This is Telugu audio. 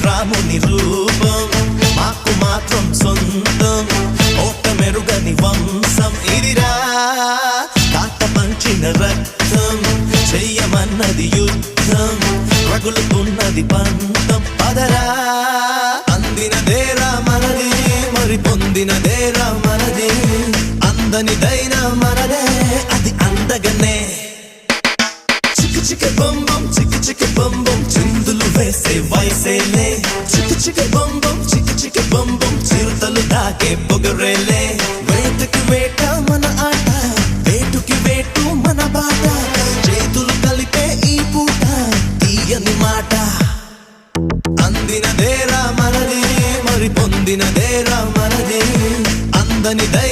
రాముని రూపం మాకు మాత్రం సొంతం ఓట మెరుగని వంశం ఇదిరా కాట పంచిన రక్తం చెయ్యమన్నది యుద్ధం రగులుతున్నది పంతం పదరా అందినదేరా మనది మరి పొందినదేరా మనది అందనిదైనా మనదే అది అందగనే చిక్కు చిక్కు బొంబం చిక్కు చిక్కు బొంబం చిందులు వేసే వయసేలే చిక్కు చిక్కు బొంబం చిక్కు చిక్కు బొంబం చిరుతలు దాకే పొగరేలే వేటకి వేట మన ఆట వేటుకి వేటు మన బాట చేతులు కలిపే ఈ పూట తీయని మాట అందినదేరా మనది మరి పొందినదేరా మనది అందనిదై